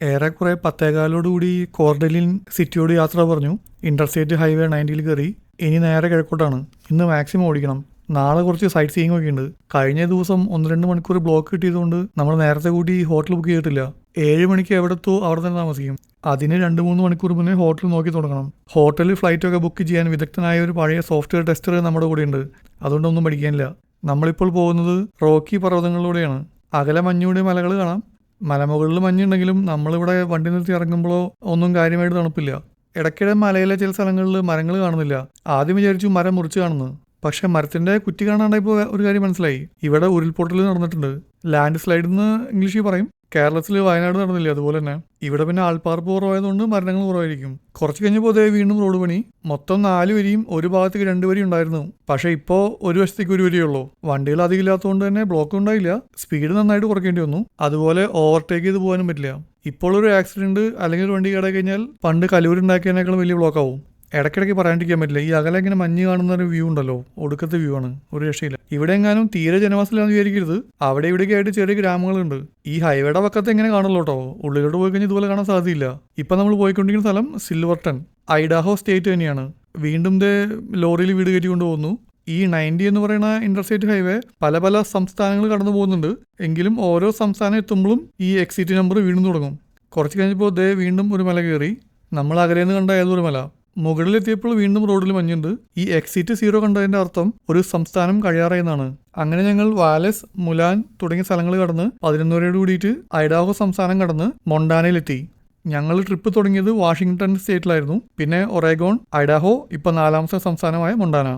ഏറെക്കുറെ 10:15 കോർഡലിൻ സിറ്റിയോട് യാത്ര പറഞ്ഞു. ഇന്റർസ്റ്റേറ്റ് ഹൈവേ 90 കയറി. ഇനി നേരെ കിഴക്കോട്ടാണ്. ഇന്ന് മാക്സിമം ഓടിക്കണം. നാളെ കുറച്ച് സൈറ്റ് സീയിങ് ഒക്കെ ഉണ്ട്. കഴിഞ്ഞ ദിവസം 1-2 മണിക്കൂർ ബ്ലോക്ക് കിട്ടിയതുകൊണ്ട് നമ്മൾ നേരത്തെ കൂടി ഹോട്ടൽ ബുക്ക് ചെയ്തിട്ടില്ല. 7 മണിക്ക് എവിടെത്തോ അവിടെ തന്നെ താമസിക്കും. അതിന് 2-3 മണിക്കൂർ മുന്നേ ഹോട്ടൽ നോക്കി തുടങ്ങണം. ഹോട്ടലിൽ ഫ്ലൈറ്റൊക്കെ ബുക്ക് ചെയ്യാൻ വിദഗ്ധനായ ഒരു പഴയ സോഫ്റ്റ്വെയർ ടെസ്റ്റർ നമ്മുടെ കൂടെ ഉണ്ട്. അതുകൊണ്ടൊന്നും പഠിക്കാനില്ല. നമ്മളിപ്പോൾ പോകുന്നത് റോക്കി പർവ്വതങ്ങളിലൂടെയാണ്. അകലെ മഞ്ഞുകൂടിയ മലകൾ കാണാം. മലമുകളിൽ മഞ്ഞുണ്ടെങ്കിലും നമ്മളിവിടെ വണ്ടി നിർത്തി ഇറങ്ങുമ്പോഴോ ഒന്നും കാര്യമായിട്ട് തണുപ്പില്ല. ഇടയ്ക്കിടെ മലയിലെ ചില സ്ഥലങ്ങളിൽ മരങ്ങൾ കാണുന്നില്ല. ആദ്യം വിചാരിച്ചു മരം മുറിച്ച് കാണുന്നു. പക്ഷെ മരത്തിന്റെ കുറ്റി കാണാണ്ടായപ്പോൾ ഒരു കാര്യം മനസ്സിലായി. ഇവിടെ ഉരുൾപൊട്ടൽ നടന്നിട്ടുണ്ട്. ലാൻഡ് സ്ലൈഡ് എന്ന് ഇംഗ്ലീഷിൽ പറയും. കേരളത്തിൽ വയനാട് നടന്നില്ലേ, അതുപോലെ തന്നെ. ഇവിടെ പിന്നെ ആൾപ്പാർപ്പ് കുറവായതുകൊണ്ട് മരണങ്ങൾ കുറവായിരിക്കും. കുറച്ച് കഴിഞ്ഞപ്പോൾ അതേ വീണ്ടും റോഡ് പണി. മൊത്തം 4 വരിയും ഒരു ഭാഗത്തേക്ക് 2 വരി ഉണ്ടായിരുന്നു. പക്ഷെ ഇപ്പോൾ ഒരു വശത്തേക്ക് 1 വരിയേ ഉള്ളൂ. വണ്ടികൾ അധികം ഇല്ലാത്തതുകൊണ്ട് തന്നെ ബ്ലോക്ക് ഉണ്ടായില്ല. സ്പീഡ് നന്നായിട്ട് കുറയ്ക്കേണ്ടി വന്നു. അതുപോലെ ഓവർടേക്ക് ചെയ്ത് പോകാനും പറ്റില്ല. ഇപ്പോൾ ഒരു ആക്സിഡന്റ് അല്ലെങ്കിൽ ഒരു വണ്ടി കേടായി കഴിഞ്ഞാൽ പണ്ട് കലൂരുണ്ടാക്കിയതിനേക്കാളും വലിയ ബ്ലോക്ക് ആവും. ഇടയ്ക്കിടയ്ക്ക് പറയാണ്ടിരിക്കാൻ പറ്റില്ല. ഈ അകലെ ഇങ്ങനെ മഞ്ഞ് കാണുന്ന ഒരു വ്യൂ ഉണ്ടല്ലോ, ഒടുക്കത്തെ വ്യൂ ആണ്, ഒരു രക്ഷയില്ല. ഇവിടെ എങ്ങാനും തീരെ ജനവാസമില്ലാന്ന് വിചാരിക്കരുത്. അവിടെ ഇവിടേക്ക് ആയിട്ട് ചെറിയ ഗ്രാമങ്ങളുണ്ട്. ഈ ഹൈവേയുടെ പക്കത്ത് എങ്ങനെ കാണുള്ളൂ കേട്ടോ. ഉള്ളിലോട്ട് പോയി കഴിഞ്ഞാൽ ഇതുപോലെ കാണാൻ സാധ്യതയില്ല. ഇപ്പം നമ്മൾ പോയിക്കൊണ്ടിരിക്കുന്ന സ്ഥലം സിൽവർട്ടൺ, ഐഡാഹോ സ്റ്റേറ്റ് തന്നെയാണ്. വീണ്ടും ലോറിയിൽ വീട് കയറ്റി കൊണ്ടുപോകുന്നു. ഈ 90 എന്ന് പറയുന്ന ഇന്റർസ്റ്റേറ്റ് ഹൈവേ പല സംസ്ഥാനങ്ങൾ കടന്നു പോകുന്നുണ്ട്. എങ്കിലും ഓരോ സംസ്ഥാനം എത്തുമ്പോഴും ഈ എക്സിറ്റ് നമ്പർ വീണ്ടും തുടങ്ങും. കുറച്ച് കഴിഞ്ഞപ്പോൾ വീണ്ടും ഒരു മല കയറി. നമ്മൾ അകലേന്ന് കണ്ട ഏതൊരു മല. മുകളിലെത്തിയപ്പോൾ വീണ്ടും റോഡിൽ മഞ്ഞുണ്ട്. ഈ എക്സിറ്റ് 0 കണ്ടതിന്റെ അർത്ഥം ഒരു സംസ്ഥാനം കഴിയാറായെന്നാണ്. അങ്ങനെ ഞങ്ങൾ വാലസ്, മുലാൻ തുടങ്ങിയ സ്ഥലങ്ങൾ കടന്ന് 11 കൂടിയിട്ട് ഐഡാഹോ സംസ്ഥാനം കടന്ന് മൊണ്ടാനയിലെത്തി. ഞങ്ങൾ ട്രിപ്പ് തുടങ്ങിയത് വാഷിംഗ്ടൺ സ്റ്റേറ്റിലായിരുന്നു. പിന്നെ ഒറേഗോൺ, ഐഡാഹോ, ഇപ്പൊ 4ാമത്തെ സംസ്ഥാനമായ മൊണ്ടാന.